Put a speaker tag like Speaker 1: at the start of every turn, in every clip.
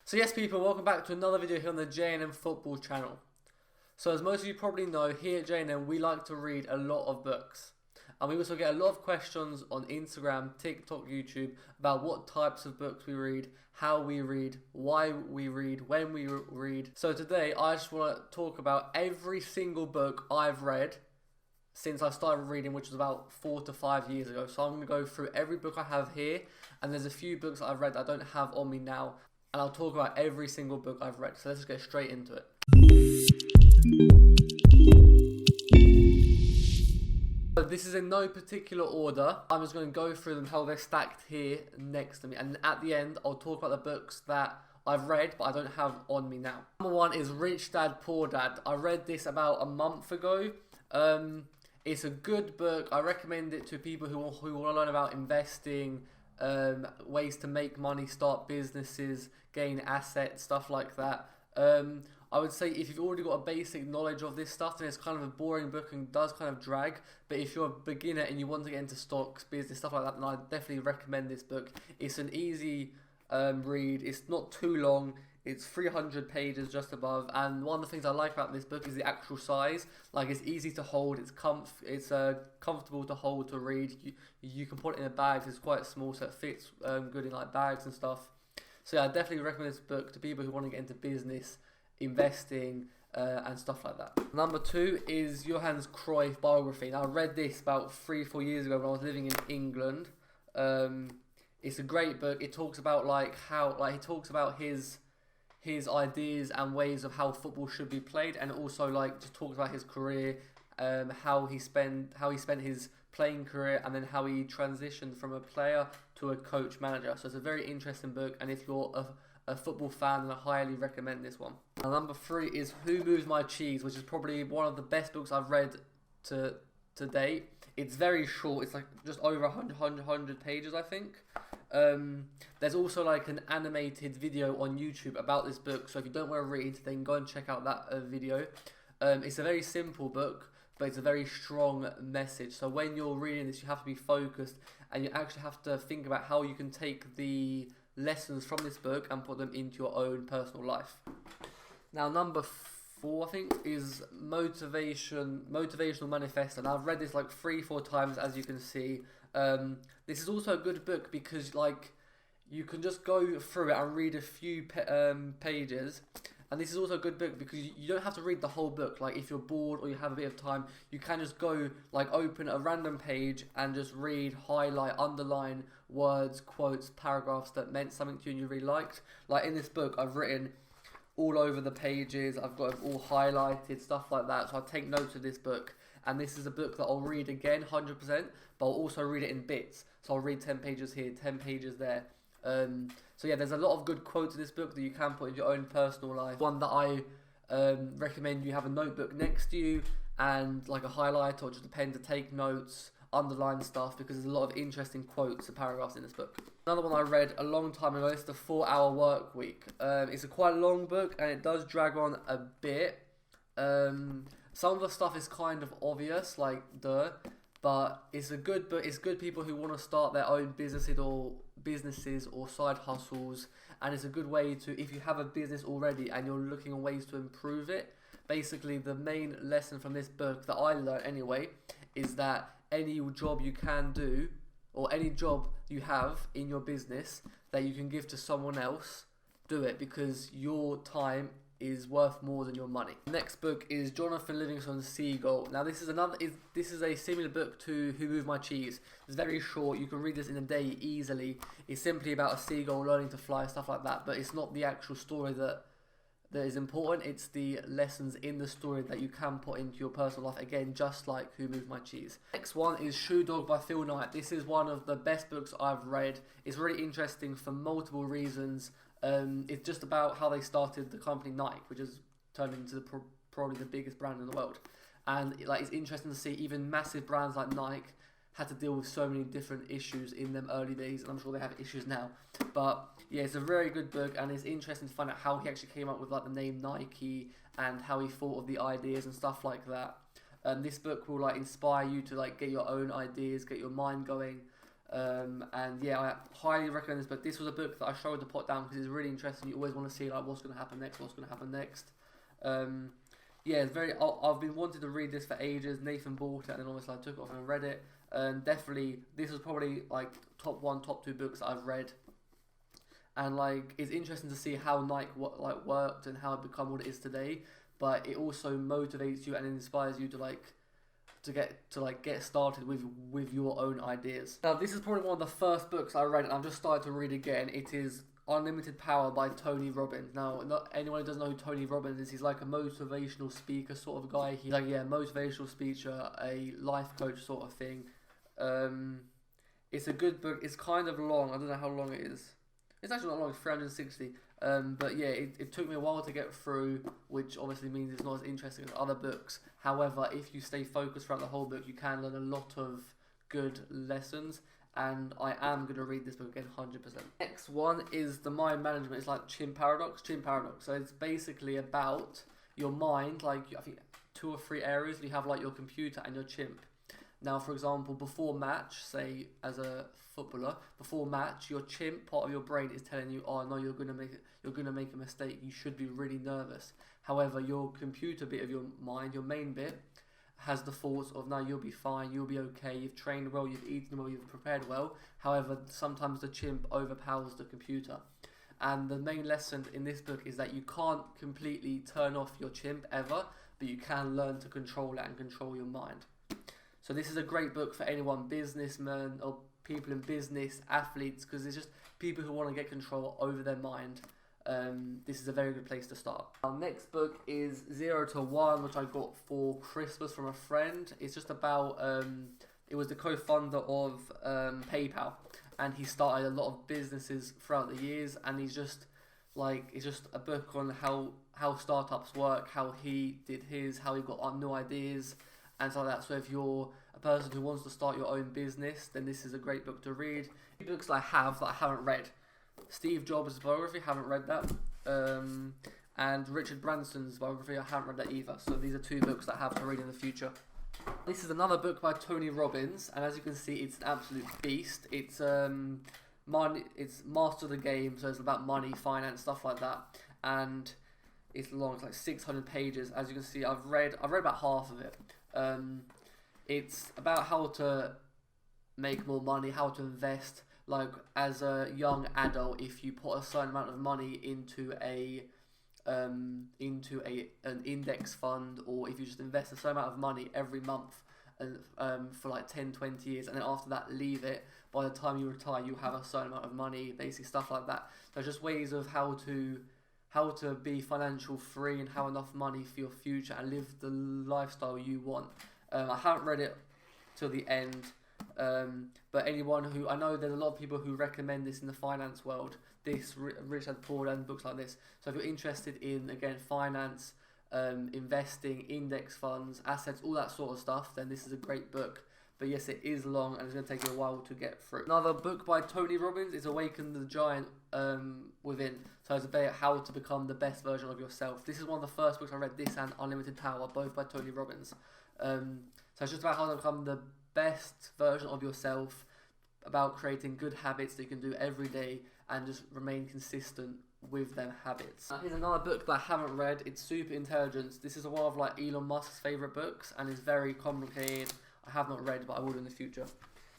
Speaker 1: So yes people, welcome back to another video here on the J&M Football channel. So as most of you probably know, here at J&M we like to read a lot of books. And we also get a lot of questions on Instagram, TikTok, YouTube about what types of books we read, how we read, why we read, when we read. So today I just want to talk about every single book I've read since I started reading, which was about 4 to 5 years ago. So I'm going to go through every book I have here, and there's a few books that I've read that I don't have on me now. And I'll talk about every single book I've read. So let's just get straight into it. So this is in no particular order. I'm just going to go through them how they're stacked here next to me. And at the end, I'll talk about the books that I've read, but I don't have on me now. Number 1 is Rich Dad, Poor Dad. I read this about a month ago. It's a good book. I recommend it to people who want to learn about investing, ways to make money, start businesses, gain assets, stuff like that. I would say if you've already got a basic knowledge of this stuff, then it's kind of a boring book and does kind of drag. But if you're a beginner and you want to get into stocks, business, stuff like that, then I definitely recommend this book. It's an easy read. It's not too long. It's 300 pages just above, and one of the things I like about this book is the actual size. Like, it's easy to hold, it's comfortable to hold, to read. You can put it in a bag, it's quite small, so it fits good in like bags and stuff. So yeah, I definitely recommend this book to people who want to get into business, investing, and stuff like that. Number 2 is Johannes Croy, Biography. Now I read this about 3-4 years ago when I was living in England. It's a great book. It talks about he talks about his ideas and ways of how football should be played, and also just talks about his career, how he spent his playing career, and then how he transitioned from a player to a coach manager. So it's a very interesting book, and if you're a football fan, then I highly recommend this one. And number 3 is Who Moves My Cheese, which is probably one of the best books I've read to date. It's very short. It's like just over 100 pages, I think. There's also like an animated video on YouTube about this book, so if you don't want to read, then go and check out that video. It's a very simple book, but it's a very strong message. So when you're reading this, you have to be focused, and you actually have to think about how you can take the lessons from this book and put them into your own personal life. Now number 4, I think, is Motivational Manifesto. And I've read this like 3-4 times, as you can see. This is also a good book because you can just go through it and read a few pages. And this is also a good book because you don't have to read the whole book. Like, if you're bored or you have a bit of time, you can just go open a random page and just read, highlight, underline words, quotes, paragraphs that meant something to you and you really liked. Like in this book, I've written all over the pages. I've got it all highlighted, stuff like that. So I take notes of this book. And this is a book that I'll read again, 100%, but I'll also read it in bits. So I'll read 10 pages here, 10 pages there. So yeah, there's a lot of good quotes in this book that you can put in your own personal life. One that I recommend you have a notebook next to you and like a highlighter or just a pen to take notes, underline stuff, because there's a lot of interesting quotes and paragraphs in this book. Another one I read a long time ago is The 4-Hour Work Week. It's a quite long book and it does drag on a bit. Some of the stuff is kind of obvious, but it's a good book. It's good people who want to start their own businesses or side hustles, and it's a good way to, if you have a business already and you're looking at ways to improve it. Basically, the main lesson from this book that I learned anyway is that any job you can do, or any job you have in your business that you can give to someone else, do it, because your time is worth more than your money. The next book is Jonathan Livingston's Seagull. Now this is a similar book to Who Moved My Cheese. It's very short. You can read this in a day easily. It's simply about a seagull learning to fly, stuff like that. But it's not the actual story that is important. It's the lessons in the story that you can put into your personal life. Again, just like Who Moved My Cheese. Next one is Shoe Dog by Phil Knight. This is one of the best books I've read. It's really interesting for multiple reasons. It's just about how they started the company Nike, which has turned into probably the biggest brand in the world. And it's interesting to see even massive brands like Nike had to deal with so many different issues in them early days, and I'm sure they have issues now. But yeah, it's a very good book, and it's interesting to find out how he actually came up with the name Nike and how he thought of the ideas and stuff like that. This book will inspire you to get your own ideas, get your mind going, And yeah, I highly recommend this book. This was a book that I struggled to put down because it's really interesting. You always want to see like what's going to happen next, what's going to happen next. Yeah, it's very. I've been wanting to read this for ages. Nathan bought it, and then obviously I took it off and read it. Definitely, this was probably like top 1, top 2 books that I've read. And like, it's interesting to see how Nike worked and how it become what it is today. But it also motivates you and inspires you to get started with your own ideas. Now, this is probably one of the first books I read, and I've just started to read again. It is Unlimited Power by Tony Robbins. Now, not anyone who doesn't know who Tony Robbins is, he's like a motivational speaker sort of guy. He's like, motivational speaker, a life coach sort of thing. It's a good book. It's kind of long. I don't know how long it is. It's actually not long. It's 360. But yeah, it took me a while to get through, which obviously means it's not as interesting as other books. However, if you stay focused throughout the whole book, you can learn a lot of good lessons. And I am going to read this book again 100%. Next one is the mind management. It's like Chimp Paradox. So it's basically about your mind, like I think 2 or 3 areas. You have like your computer and your chimp. Now, for example, before match, say as a footballer, before match, your chimp part of your brain is telling you, "Oh no, you're gonna make a mistake. You should be really nervous." However, your computer bit of your mind, your main bit, has the thoughts of, "No, you'll be fine. You'll be okay. You've trained well. You've eaten well. You've prepared well." However, sometimes the chimp overpowers the computer. And the main lesson in this book is that you can't completely turn off your chimp ever, but you can learn to control it and control your mind. So this is a great book for anyone, businessmen or people in business, athletes, because it's just people who want to get control over their mind. This is a very good place to start. Our next book is 0 to 1, which I got for Christmas from a friend. It's just about, it was the co-founder of PayPal, and he started a lot of businesses throughout the years, and it's just a book on how startups work, how he did his, how he got new ideas, and stuff like that. So if you're a person who wants to start your own business, then this is a great book to read. Books that I haven't read. Steve Jobs' biography, haven't read that. And Richard Branson's biography, I haven't read that either. So these are 2 books that I have to read in the future. This is another book by Tony Robbins, and as you can see, it's an absolute beast. It's money, it's Master the Game, so it's about money, finance, stuff like that. And it's long, it's like 600 pages. As you can see, I've read about half of it. It's about how to make more money, how to invest. Like as a young adult, if you put a certain amount of money into an index fund, or if you just invest a certain amount of money every month, and for like 10-20 years, and then after that leave it, by the time you retire you have a certain amount of money, basically stuff like that. So just ways of how to be financial free and have enough money for your future and live the lifestyle you want. I haven't read it till the end, but anyone who, I know there's a lot of people who recommend this in the finance world, this Rich Dad Poor Dad and books like this. So if you're interested in, again, finance, investing, index funds, assets, all that sort of stuff, then this is a great book. But yes, it is long and it's going to take you a while to get through. Another book by Tony Robbins is Awaken the Giant Within. So it's about how to become the best version of yourself. This is one of the first books I read, this and Unlimited Power, both by Tony Robbins. So it's just about how to become the best version of yourself, about creating good habits that you can do every day and just remain consistent with them habits. Here's another book that I haven't read. It's Super Intelligence. This is one of like Elon Musk's favourite books and it's very complicated. I have not read, but I will in the future.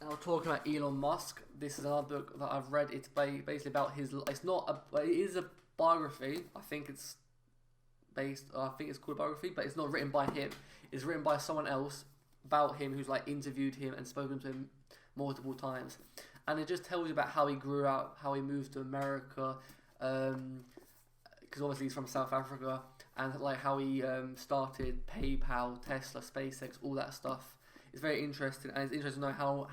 Speaker 1: Now, talking about Elon Musk, this is another book that I've read. It's basically about his. It is a biography. I think it's called biography, but it's not written by him. It's written by someone else about him who's like interviewed him and spoken to him multiple times, and it just tells you about how he grew up, how he moved to America, because obviously he's from South Africa, and like how he started PayPal, Tesla, SpaceX, all that stuff. It's very interesting, and it's interesting to know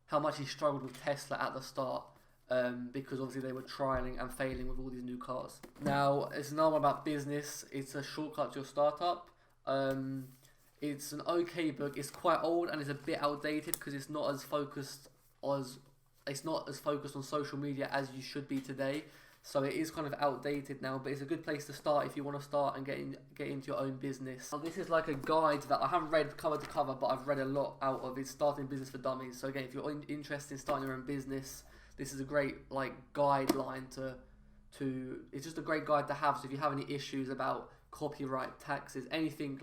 Speaker 1: how much he struggled with Tesla at the start, because obviously they were trialing and failing with all these new cars. Now, it's another one about business. It's a shortcut to your startup. It's an okay book. It's quite old and it's a bit outdated because it's not as focused on social media as you should be today. so it is kind of outdated now, but it's a good place to start if you want to start and get into your own business. Now, this is like a guide that I haven't read cover to cover, but I've read a lot out of. It's Starting Business for Dummies. So again, if you're interested in starting your own business, this is a great like guideline to it's just a great guide to have. So if you have any issues about copyright, taxes, anything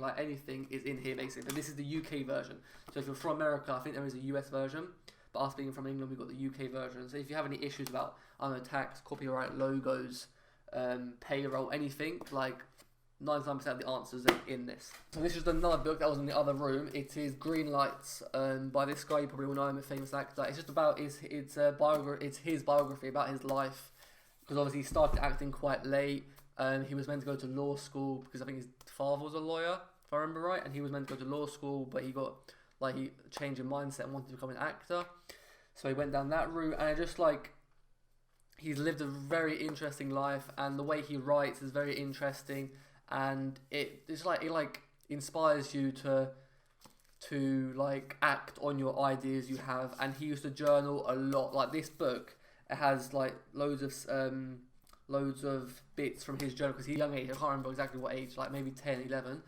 Speaker 1: is in here basically. But this is the UK version. So if you're from America, I think there is a US version. But us being from England, we've got the UK version. So if you have any issues about, I don't know, tax, copyright, logos, payroll, anything, like 99% of the answers are in this. So this is another book that was in the other room. It is Green Lights by this guy. You probably will know him, a famous actor. It's just about it's his biography about his life, because obviously he started acting quite late. He was meant to go to law school because I think his father was a lawyer, if I remember right, and he was meant to go to law school, but he got he changed his mindset and wanted to become an actor, so he went down that route. And it just he's lived a very interesting life, and the way he writes is very interesting, and it inspires you to act on your ideas you have. And he used to journal a lot. Like this book, it has loads of bits from his journal, because he's young age, I can't remember exactly what age, like maybe 10, 11.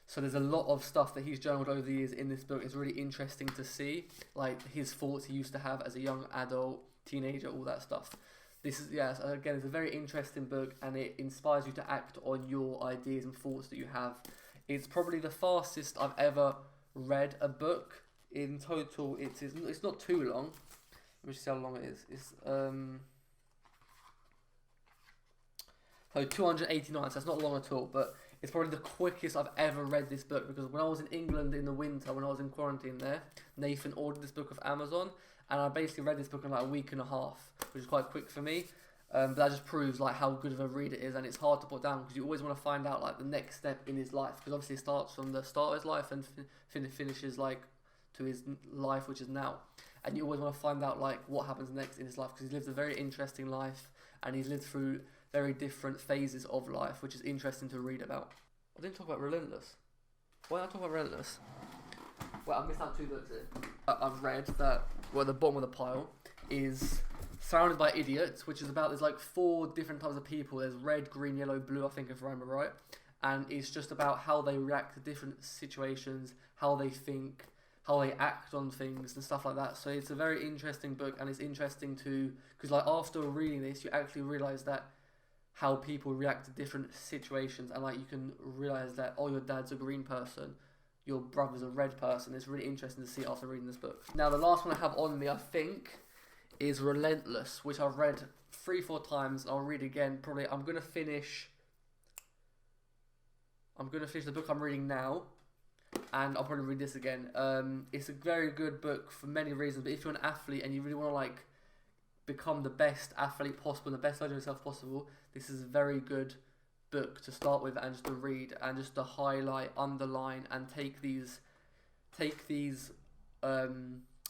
Speaker 1: So there's a lot of stuff that he's journaled over the years in this book. It's really interesting to see, like his thoughts he used to have as a young adult, teenager, all that stuff. This is, again, it's a very interesting book, and it inspires you to act on your ideas and thoughts that you have. It's probably the fastest I've ever read a book. In total, it's not too long. Let me just see how long it is. It's so 289, so it's not long at all, but it's probably the quickest I've ever read this book, because when I was in England in the winter, when I was in quarantine there, Nathan ordered this book off Amazon, and I basically read this book in like a week and a half, which is quite quick for me. But that just proves how good of a read it is, and it's hard to put down, because you always want to find out the next step in his life, because obviously it starts from the start of his life and finishes to his life, which is now, and you always want to find out what happens next in his life, because he's lived a very interesting life, and he's lived through very different phases of life, which is interesting to read about. I didn't talk about Relentless. Why did I talk about Relentless? Well, I missed out 2 books here. I've read that, at the bottom of the pile is Surrounded by Idiots, which is about, there's 4 different types of people. There's red, green, yellow, blue, I think, if I remember right. And it's just about how they react to different situations, how they think, how they act on things and stuff like that. So it's a very interesting book, and it's interesting because after reading this, you actually realise that how people react to different situations, and you can realise that, your dad's a green person, your brother's a red person. It's really interesting to see after reading this book. Now the last one I have on me, I think, is Relentless, which I've read 3-4 times. I'll read again. Probably I'm gonna finish the book I'm reading now, and I'll probably read this again. It's a very good book for many reasons, but if you're an athlete and you really want to become the best athlete possible, the best version of yourself possible, this is a very good book to start with, and just to read, and just to highlight, underline, and take these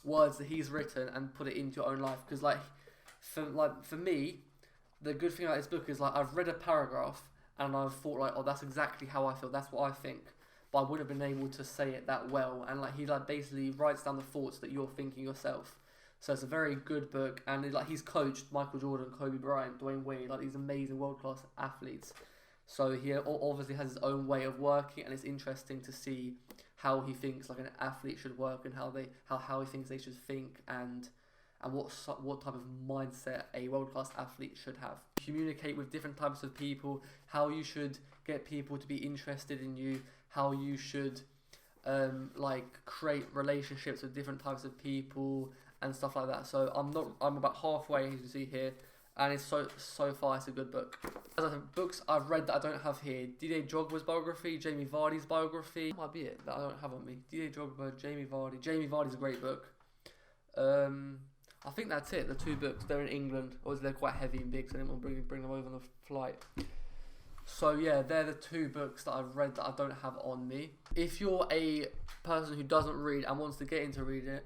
Speaker 1: words that he's written and put it into your own life. Because for me, the good thing about this book is I've read a paragraph and I've thought that's exactly how I feel, that's what I think, but I wouldn't have been able to say it that well. And he basically writes down the thoughts that you're thinking yourself. So it's a very good book, and he's coached Michael Jordan, Kobe Bryant, Dwayne Wade, these amazing world-class athletes. So he obviously has his own way of working, and it's interesting to see how he thinks an athlete should work, and how he thinks they should think, and what type of mindset a world-class athlete should have. Communicate with different types of people, how you should get people to be interested in you, how you should create relationships with different types of people, and stuff like that. So I'm about halfway, as you can see here, and it's so far it's a good book. As I said, books I've read that I don't have here: D.J. Drogba's biography, Jamie Vardy's biography. That might be it that I don't have on me. D.J. Drogba, Jamie Vardy. Jamie Vardy's a great book. I think that's it. The 2 books. They're in England. Obviously they're quite heavy and big, so I didn't want to bring them over on the flight. So yeah, they're the 2 books that I've read that I don't have on me. If you're a person who doesn't read and wants to get into reading,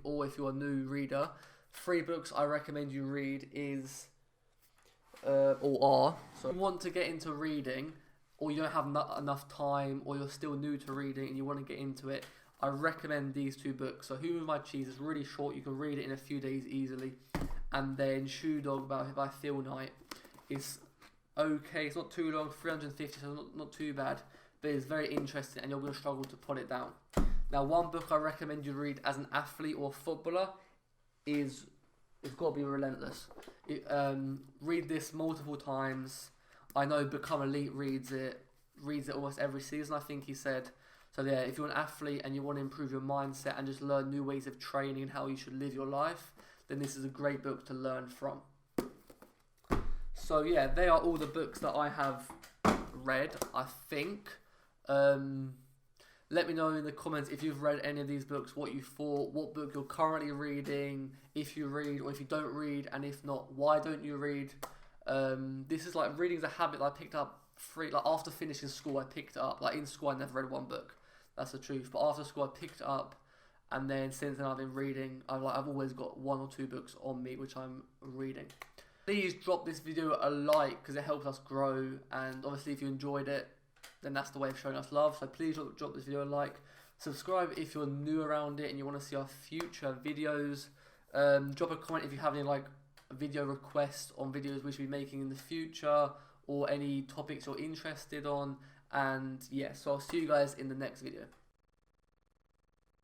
Speaker 1: or if you're a new reader, 3 books I recommend you read is so if you want to get into reading, or you don't have enough time, or you're still new to reading and you want to get into it, I recommend these 2 books. So Who Moved My Cheese is really short, you can read it in a few days easily, and then Shoe Dog by Phil Knight It's okay. It's not too long, 350, so not too bad. But it's very interesting, and you're going to struggle to put it down. Now, one book I recommend you read as an athlete or footballer is It's Got To Be Relentless. Read this multiple times. I know Become Elite reads it almost every season, I think he said. So yeah, if you're an athlete and you want to improve your mindset and just learn new ways of training and how you should live your life, then this is a great book to learn from. So yeah, they are all the books that I have read, I think. Let me know in the comments if you've read any of these books, what you thought, what book you're currently reading, if you read or if you don't read, and if not, why don't you read? This is like reading is a habit that I picked up after finishing school. I picked it up. Like in school, I never read one book. That's the truth. But after school, I picked it up, and then since then I've been reading. I've always got 1 or 2 books on me which I'm reading. Please drop this video a like because it helps us grow, and obviously if you enjoyed it, then that's the way of showing us love. So please drop this video a like. Subscribe if you're new around it and you want to see our future videos. Drop a comment if you have any like video requests on videos we should be making in the future, or any topics you're interested on. And yeah, so I'll see you guys in the next video.